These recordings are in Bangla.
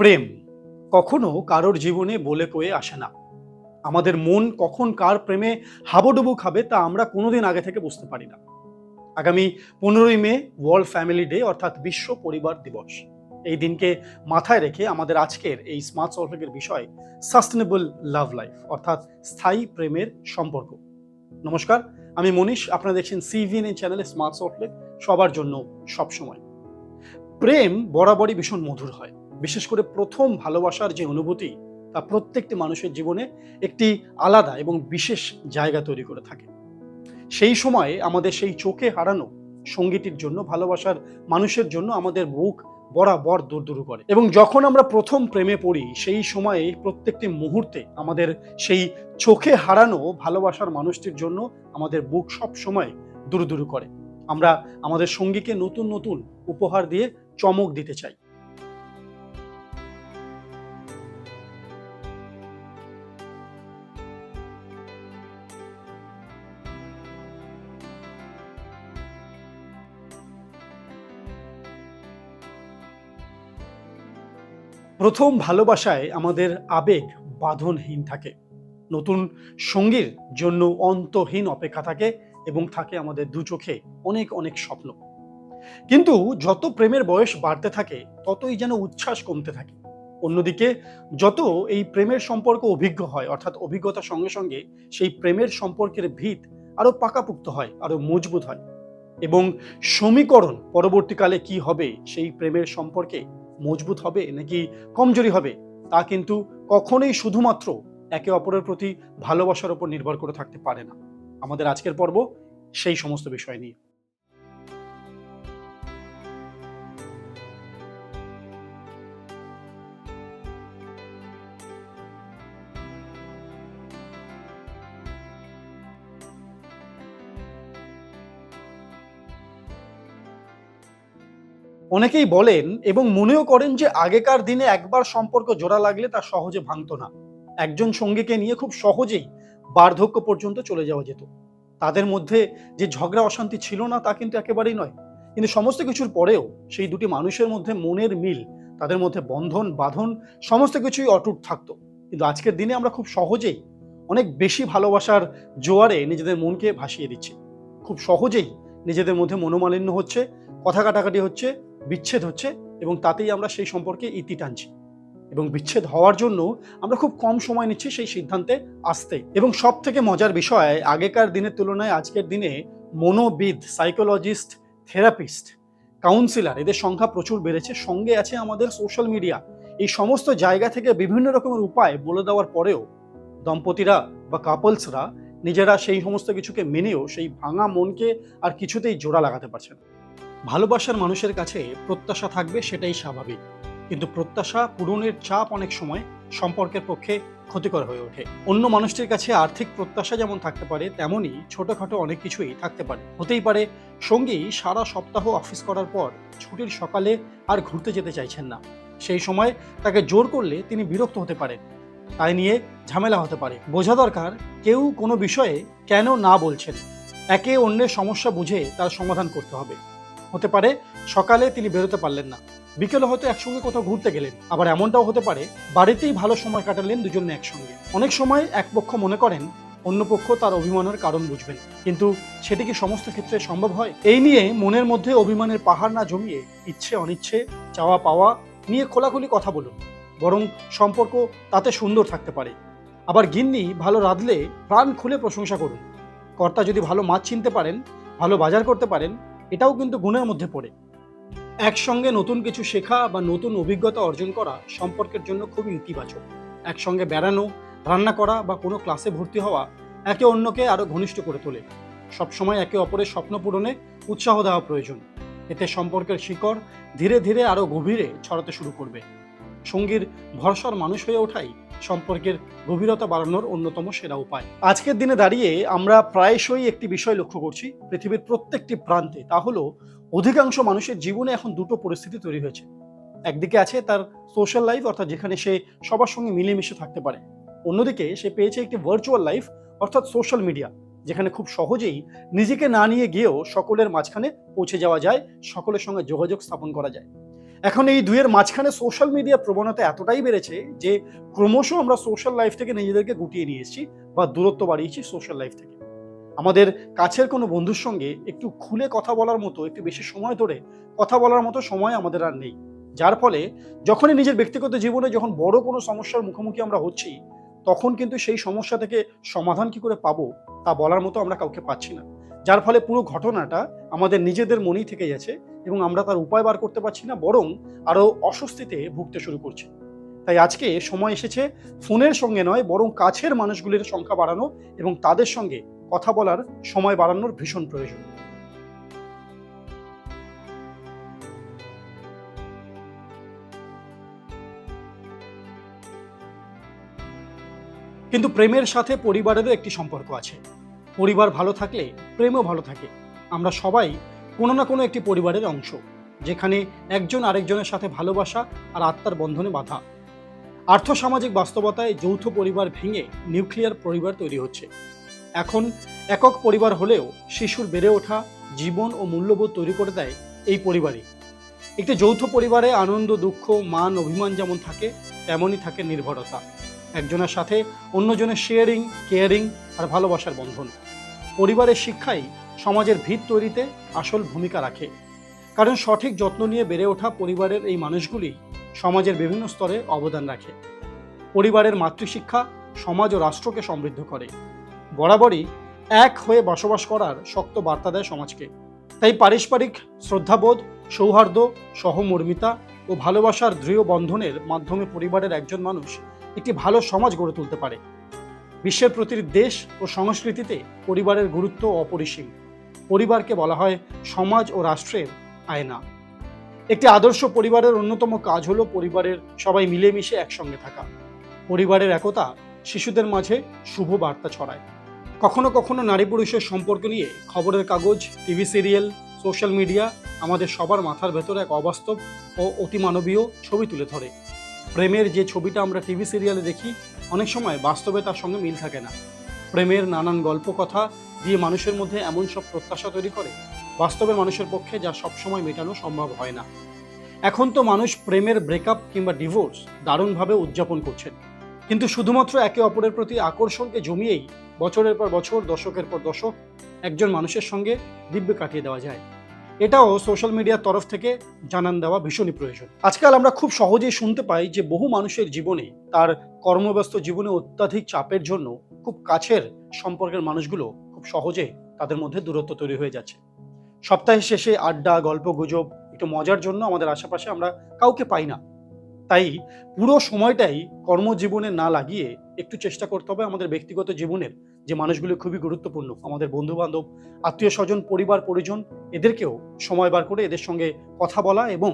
প্রেম কখনো কারোর জীবনে বলে কয়ে আসে না। আমাদের মন কখন কার প্রেমে হাবুডুবু খাবে তা আমরা কোনোদিন আগে থেকে বুঝতে পারি না। আগামী 15ই মে ওয়ার্ল্ড ফ্যামিলি ডে অর্থাৎ বিশ্ব পরিবার দিবস। এই দিনকে মাথায় রেখে আমাদের আজকের এই স্মার্ট সল্টলেকের বিষয় সাস্টেনেবল লাভ লাইফ অর্থাৎ স্থায়ী প্রেমের সম্পর্ক। নমস্কার, আমি মনীষ, আপনারা দেখছেন সিভিএনএন চ্যানেলে স্মার্ট সল্টলেক, সবার জন্য সবসময়। প্রেম বরাবরই ভীষণ মধুর হয়। বিশেষ করে প্রথম ভালোবাসার যে অনুভূতি তা প্রত্যেকটি মানুষের জীবনে একটি আলাদা এবং বিশেষ জায়গা তৈরি করে থাকে। সেই সময়ে আমাদের সেই চোখে হারানো সঙ্গীটির জন্য, ভালোবাসার মানুষের জন্য আমাদের বুক বরাবর দুরদুরু করে। এবং যখন আমরা প্রথম প্রেমে পড়ি সেই সময়ে প্রত্যেকটি মুহূর্তে আমাদের সেই চোখে হারানো ভালোবাসার মানুষটির জন্য আমাদের বুক সব সময় দুরদুরু করে। আমরা আমাদের সঙ্গীকে নতুন নতুন উপহার দিয়ে চমক দিতে চাই। প্রথম ভালোবাসায় আমাদের আবেগ বাঁধনহীন থাকে, নতুন সঙ্গীর জন্য অন্তহীন অপেক্ষা থাকে এবং থাকে আমাদের দু চোখে অনেক অনেক স্বপ্ন। কিন্তু যত প্রেমের বয়স বাড়তে থাকে ততই যেন উচ্ছ্বাস কমতে থাকে। অন্যদিকে যত এই প্রেমের সম্পর্ক অভিজ্ঞ হয়, অর্থাৎ অভিজ্ঞতার সঙ্গে সঙ্গে সেই প্রেমের সম্পর্কের ভিত আরো পাকাপোক্ত হয়, আরো মজবুত হয়। এবং সমীকরণ পরবর্তীকালে কি হবে, সেই প্রেমের সম্পর্কে মজবুত হবে নাকি কমজোরি হবে, তা কিন্তু কখনোই শুধুমাত্র একে অপরের প্রতি ভালোবাসার উপর নির্ভর করে থাকতে পারে না। আমাদের আজকের পর্ব সেই সমস্ত বিষয় নিয়ে। অনেকেই বলেন এবং মনেও করেন যে আগেকার দিনে একবার সম্পর্ক জোড়া লাগলে তা সহজে ভাঙতো না। একজন সঙ্গীকে নিয়ে খুব সহজেই বার্ধক্য পর্যন্ত চলে যাওয়া যেত। তাদের মধ্যে যে ঝগড়া অশান্তি ছিল না তা কিন্তু একেবারেই নয়। কিন্তু সমস্ত কিছুর পরেও সেই দুটি মানুষের মধ্যে মনের মিল, তাদের মধ্যে বন্ধন বাঁধন সমস্ত কিছুই অটুট থাকতো। কিন্তু আজকের দিনে আমরা খুব সহজেই অনেক বেশি ভালোবাসার জোয়ারে নিজেদের মনকে ভাসিয়ে দিচ্ছি। খুব সহজেই নিজেদের মধ্যে মনোমালিন্য হচ্ছে, কথা কাটাকাটি হচ্ছে, বিচ্ছেদ হচ্ছে এবং তাতেই আমরা সেই সম্পর্কে ইতি টানছি। এবং বিচ্ছেদ হওয়ার জন্য আমরা খুব কম সময় নিচ্ছি সেই সিদ্ধান্তে আসতে। এবং সব থেকে মজার বিষয়, আগেকার দিনের তুলনায় আজকের দিনে মনোবিদ, সাইকোলজিস্ট, থেরাপিস্ট, কাউন্সিলর এদের সংখ্যা প্রচুর বেড়েছে। সঙ্গে আছে আমাদের সোশ্যাল মিডিয়া। এই সমস্ত জায়গা থেকে বিভিন্ন রকমের উপায় বলে দেওয়ার পরেও দম্পতিরা বা কাপলসরা নিজেরা সেই সমস্ত কিছুকে মেনেও সেই ভাঙা মনকে আর কিছুতেই জোড়া লাগাতে পারছে না। ভালোবাসার মানুষের কাছে প্রত্যাশা থাকবে, সেটাই স্বাভাবিক। কিন্তু প্রত্যাশা পূরণের চাপ অনেক সময় সম্পর্কের পক্ষে ক্ষতিকর হয়ে ওঠে। অন্য মানুষটির কাছে আর্থিক প্রত্যাশা যেমন থাকতে পারে, তেমনই ছোটখাটো অনেক কিছুই থাকতে পারে। হতেই পারে সঙ্গী সারা সপ্তাহ অফিস করার পর ছুটির সকালে আর ঘুরতে যেতে চাইছেন না। সেই সময় তাকে জোর করলে তিনি বিরক্ত হতে পারেন, তাই নিয়ে ঝামেলা হতে পারে। বোঝা দরকার কেউ কোনো বিষয়ে কেন না বলছেন। একে অন্যের সমস্যা বুঝে তার সমাধান করতে হবে। হতে পারে সকালে তিনি বেরোতে পারলেন না, বিকেলে হয়তো একসঙ্গে কোথাও ঘুরতে গেলেন। আবার এমনটাও হতে পারে বাড়িতেই ভালো সময় কাটালেন দুজনে একসঙ্গে। অনেক সময় এক পক্ষ মনে করেন অন্য পক্ষ তার অভিমানের কারণ বুঝবেন, কিন্তু সেটি কি সমস্ত ক্ষেত্রে সম্ভব হয়? এই নিয়ে মনের মধ্যে অভিমানের পাহাড় না জমিয়ে ইচ্ছে অনিচ্ছে, চাওয়া পাওয়া নিয়ে খোলাখুলি কথা বলুন, বরং সম্পর্ক তাতে সুন্দর থাকতে পারে। আবার গিন্নি ভালো রাঁধলে প্রাণ খুলে প্রশংসা করুন। কর্তা যদি ভালো মাছ চিনতে পারেন, ভালো বাজার করতে পারেন, এটাও কিন্তু গুণের মধ্যে পড়ে। একসঙ্গে নতুন কিছু শেখা বা নতুন অভিজ্ঞতা অর্জন করা সম্পর্কের জন্য খুবই ইতিবাচক। একসঙ্গে বেড়ানো, রান্না করা বা কোনো ক্লাসে ভর্তি হওয়া একে অন্যকে আরো ঘনিষ্ঠ করে তোলে। সবসময় একে অপরের স্বপ্ন পূরণে উৎসাহ দেওয়া প্রয়োজন। এতে সম্পর্কের শিকড় ধীরে ধীরে আরো গভীরে ছড়াতে শুরু করবে। সঙ্গীর ভরসার মানুষ হয়ে ওঠাই সম্পর্কের গভীরতা বাড়ানোর অন্যতম সেরা উপায়। আজকের দিনে দাঁড়িয়ে আমরা প্রায়শই একটি বিষয় লক্ষ্য করছি পৃথিবীর প্রত্যেকটি প্রান্তে, তা হলো অধিকাংশ মানুষের জীবনে এখন দুটো পরিস্থিতি তৈরি হয়েছে। একদিকে আছে তার সোশ্যাল লাইফ, অর্থাৎ যেখানে সে সবার সঙ্গে মিলেমিশে থাকতে পারে। অন্যদিকে সে পেয়েছে একটি ভার্চুয়াল লাইফ, অর্থাৎ সোশ্যাল মিডিয়া, যেখানে খুব সহজেই নিজেকে না নিয়ে গিয়েও সকলের মাঝখানে পৌঁছে যাওয়া যায়, সকলের সঙ্গে যোগাযোগ স্থাপন করা যায়। এখন এই দুইয়ের মাঝখানে সোশ্যাল মিডিয়ার প্রবণতা এতটাই বেড়েছে যে ক্রমশ আমরা সোশ্যাল লাইফ থেকে নিজেদেরকে গুটিয়ে নিয়ে এসেছি বা দূরত্ব বাড়িয়েছি সোশ্যাল লাইফ থেকে। আমাদের কাছের কোনো বন্ধুর সঙ্গে একটু খুলে কথা বলার মতো, একটু বেশি সময় ধরে কথা বলার মতো সময় আমাদের আর নেই। যার ফলে যখনই নিজের ব্যক্তিগত জীবনে যখন বড় কোনো সমস্যার মুখোমুখি আমরা হচ্ছি, তখন কিন্তু সেই সমস্যা থেকে সমাধান কি করে পাবো তা বলার মতো আমরা কাউকে পাচ্ছি না। যার ফলে পুরো ঘটনাটা আমাদের নিজেদের মনেই থেকে গেছে এবং আমরা তার উপায় বার করতে পারছি না, বরং আরো অস্বস্তিতে ভুগতে শুরু করছি। তাই আজকে সময় এসেছে ফোনের সঙ্গে নয়, বরং কাছের মানুষগুলির সংখ্যা বাড়ানো এবং তাদের সঙ্গে কথা বলার সময় বাড়ানোর ভীষণ প্রয়োজন। কিন্তু প্রেমের সাথে পরিবারেরও একটি সম্পর্ক আছে। পরিবার ভালো থাকলে প্রেমও ভালো থাকে। আমরা সবাই কোনো না কোনো একটি পরিবারের অংশ, যেখানে একজন আরেকজনের সাথে ভালোবাসা আর আত্মার বন্ধনে বাঁধা। আর্থসামাজিক বাস্তবতায় যৌথ পরিবার ভেঙে নিউক্লিয়ার পরিবার তৈরি হচ্ছে। এখন একক পরিবার হলেও শিশুর বেড়ে ওঠা, জীবন ও মূল্যবোধ তৈরি করে দেয় এই পরিবারই। একটি যৌথ পরিবারে আনন্দ, দুঃখ, মান, অভিমান যেমন থাকে, তেমনই থাকে নির্ভরতা। একজনের সাথে অন্যজনের শেয়ারিং, কেয়ারিং আর ভালোবাসার বন্ধন। পরিবারের শিক্ষাই সমাজের ভিত তৈরিতে আসল ভূমিকা রাখে। কারণ সঠিক যত্ন নিয়ে বেড়ে ওঠা পরিবারের এই মানুষগুলি সমাজের বিভিন্ন স্তরে অবদান রাখে। পরিবারের মাতৃশিক্ষা সমাজ ও রাষ্ট্রকে সমৃদ্ধ করে। বরাবরই এক হয়ে বসবাস করার শক্ত বার্তা দেয় সমাজকে। তাই পারস্পরিক শ্রদ্ধাবোধ, সৌহার্দ্য, সহমর্মিতা ও ভালোবাসার দৃঢ় বন্ধনের মাধ্যমে পরিবারের একজন মানুষ একটি ভালো সমাজ গড়ে তুলতে পারে। বিশ্বের প্রতিটি দেশ ও সংস্কৃতিতে পরিবারের গুরুত্ব অপরিসীম। পরিবারকে বলা হয় সমাজ ও রাষ্ট্রের আয়না। একটি আদর্শ পরিবারের অন্যতম কাজ হলো পরিবারের সবাই মিলেমিশে একসঙ্গে থাকা। পরিবারের একতা শিশুদের মাঝে শুভ বার্তা ছড়ায়। কখনো কখনো নারী পুরুষের সম্পর্ক নিয়ে খবরের কাগজ, টিভি সিরিয়াল, সোশ্যাল মিডিয়া আমাদের সবার মাথার ভেতরে এক অবাস্তব ও অতিমানবীয় ছবি তুলে ধরে। প্রেমের যে ছবিটা আমরা টিভি সিরিয়ালে দেখি, অনেক সময় বাস্তবে তার সঙ্গে মিল থাকে না। প্রেমের নানান গল্প কথা দিয়ে মানুষের মধ্যে এমন সব প্রত্যাশা তৈরি করে বাস্তবের মানুষের পক্ষে যা সবসময় মেটানো সম্ভব হয় না। এখন তো মানুষ প্রেমের ব্রেকআপ কিংবা ডিভোর্স দারুণভাবে উদযাপন করছেন, কিন্তু শুধুমাত্র একে অপরের প্রতি আকর্ষণকে জমিয়েই বছরের পর বছর, দশকের পর দশক একজন মানুষের সঙ্গে দিব্যে কাটিয়ে দেওয়া যায়। এটাও সোশ্যাল মিডিয়ার তরফ থেকে জানান দেওয়া ভীষণই প্রয়োজন। আজকাল আমরা খুব সহজেই শুনতে পাই যে বহু মানুষের জীবনে তার কর্মব্যস্ত জীবনে অত্যাধিক চাপের জন্য খুব কাছের সম্পর্কের মানুষগুলো খুব সহজে তাদের মধ্যে দূরত্ব তৈরি হয়ে যাচ্ছে। সপ্তাহের শেষে আড্ডা, গল্প গুজব, একটু মজার জন্য আমাদের আশেপাশে আমরা কাউকে পাই না। তাই পুরো সময়টাই কর্মজীবনে না লাগিয়ে একটু চেষ্টা করতে হবে আমাদের ব্যক্তিগত জীবনের যে মানুষগুলো খুবই গুরুত্বপূর্ণ, আমাদের বন্ধু বান্ধব, আত্মীয় স্বজন, পরিবার পরিজন, এদেরকেও সময় বার করে এদের সঙ্গে কথা বলা এবং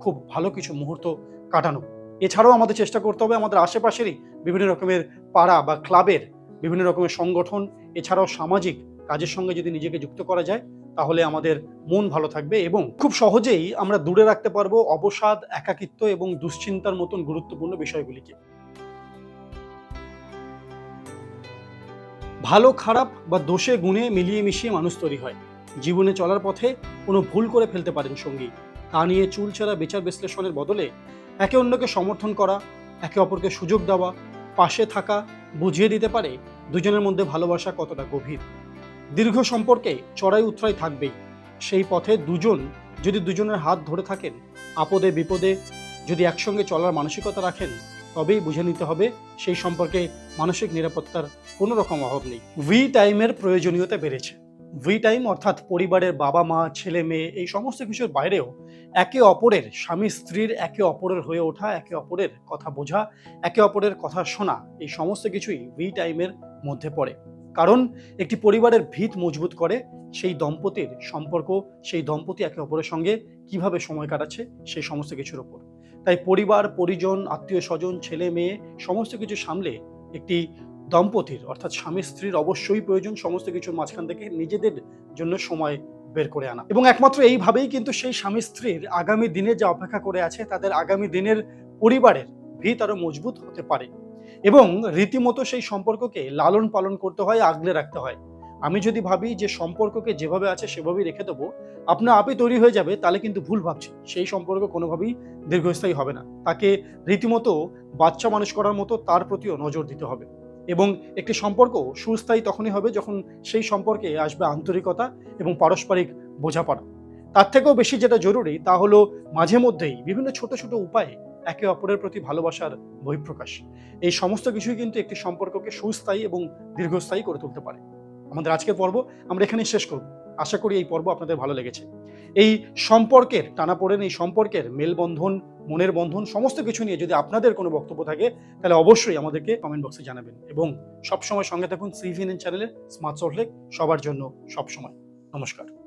খুব ভালো কিছু মুহূর্ত কাটানো। এছাড়াও আমাদের চেষ্টা করতে হবে আমাদের আশেপাশেরই বিভিন্ন রকমের পাড়া বা ক্লাবের বিভিন্ন রকমের সংগঠন, এছাড়াও সামাজিক কাজের সঙ্গে যদি নিজেকে যুক্ত করা যায়, তাহলে আমাদের মন ভালো থাকবে এবং খুব সহজেই আমরা দূরে রাখতে পারবো অবসাদ, একাকিত্ব এবং দুশ্চিন্তার মতন গুরুত্বপূর্ণ বিষয়গুলিকে। ভালো খারাপ বা দোষে গুণে মিলিয়ে মিশিয়ে মানুষ তৈরি হয়। জীবনে চলার পথে কোনো ভুল করে ফেলতে পারেন সঙ্গী, তা নিয়ে চুলচেরা বিচার বিশ্লেষণের বদলে একে অন্যকে সমর্থন করা, একে অপরকে সুযোগ দেওয়া, পাশে থাকা বুঝিয়ে দিতে পারে দুজনের মধ্যে ভালোবাসা কতটা গভীর। দীর্ঘ সম্পর্কে চড়াই উতরাই থাকবেই। সেই পথে দুজন যদি দুজনের হাত ধরে থাকেন, আপদে বিপদে যদি একসঙ্গে চলার মানসিকতা রাখেন, তবেই বুঝে নিতে হবে সেই সম্পর্কে মানসিক নিরাপত্তার কোনো রকম অভাব নেই। ভি টাইমের প্রয়োজনীয়তা বেড়েছে। ভি টাইম অর্থাৎ পরিবারের বাবা মা, ছেলে মেয়ে, এই সমস্ত কিছুর বাইরেও একে অপরের, স্বামী স্ত্রীর একে অপরের হয়ে ওঠা, একে অপরের কথা বোঝা, একে অপরের কথা শোনা, এই সমস্ত কিছুই ভি টাইমের মধ্যে পড়ে। কারণ একটি পরিবারের ভিত মজবুত করে সেই দম্পতির সম্পর্ক, সেই দম্পতি একে অপরের সঙ্গে কিভাবে সময় কাটাচ্ছে সেই সমস্ত কিছুর ওপর। তাই পরিবার পরিজন, আত্মীয় স্বজন, ছেলে মেয়ে সমস্ত কিছু সামলে একটি দম্পতির অর্থাৎ স্বামী স্ত্রীর অবশ্যই প্রয়োজন সমস্ত কিছুর মাঝখান থেকে নিজেদের জন্য সময় বের করে আনা। এবং একমাত্র এইভাবেই কিন্তু সেই স্বামী স্ত্রীর আগামী দিনে যা অপেক্ষা করে আছে, তাদের আগামী দিনের পরিবারের ভিত আরো মজবুত হতে পারে। এবং রীতিমতো সেই সম্পর্ককে লালন পালন করতে হয়, আগলে রাখতে হয়। আমি যদি ভাবি যে সম্পর্ককে যেভাবে আছে সেভাবেই রেখে দেবো, আপনা আপই তৈরি হয়ে যাবে, তাহলে কিন্তু ভুল ভাবছি। সেই সম্পর্ক কোনোভাবেই দীর্ঘস্থায়ী হবে না। তাকে রীতিমতো বাচ্চা মানুষ করার মতো তার প্রতিও নজর দিতে হবে। এবং একটি সম্পর্ক সুস্থায়ী তখনই হবে যখন সেই সম্পর্কে আসবে আন্তরিকতা এবং পারস্পরিক বোঝাপড়া। তার থেকেও বেশি যেটা জরুরি তা হলো মাঝে মধ্যেই বিভিন্ন ছোট ছোট উপায়ে একে অপরের প্রতি ভালোবাসার বহিঃপ্রকাশ। এই সমস্ত কিছুই কিন্তু একটি সম্পর্ককে সুস্থায়ী এবং দীর্ঘস্থায়ী করে তুলতে পারে। আমাদের আজকের পর্ব আমরা এখানেই শেষ করব। আশা করি এই পর্ব আপনাদের ভালো লেগেছে। এই সম্পর্কের টানাপোড়েন, এই সম্পর্কের মেলবন্ধন, মনের বন্ধন সমস্ত কিছু নিয়ে যদি আপনাদের কোনো বক্তব্য থাকে তাহলে অবশ্যই আমাদেরকে কমেন্ট বক্সে জানাবেন এবং সবসময় সঙ্গে থাকুন সিভিএনএন চ্যানেলে স্মার্ট সল্টলেক, সবার জন্য সবসময়। নমস্কার।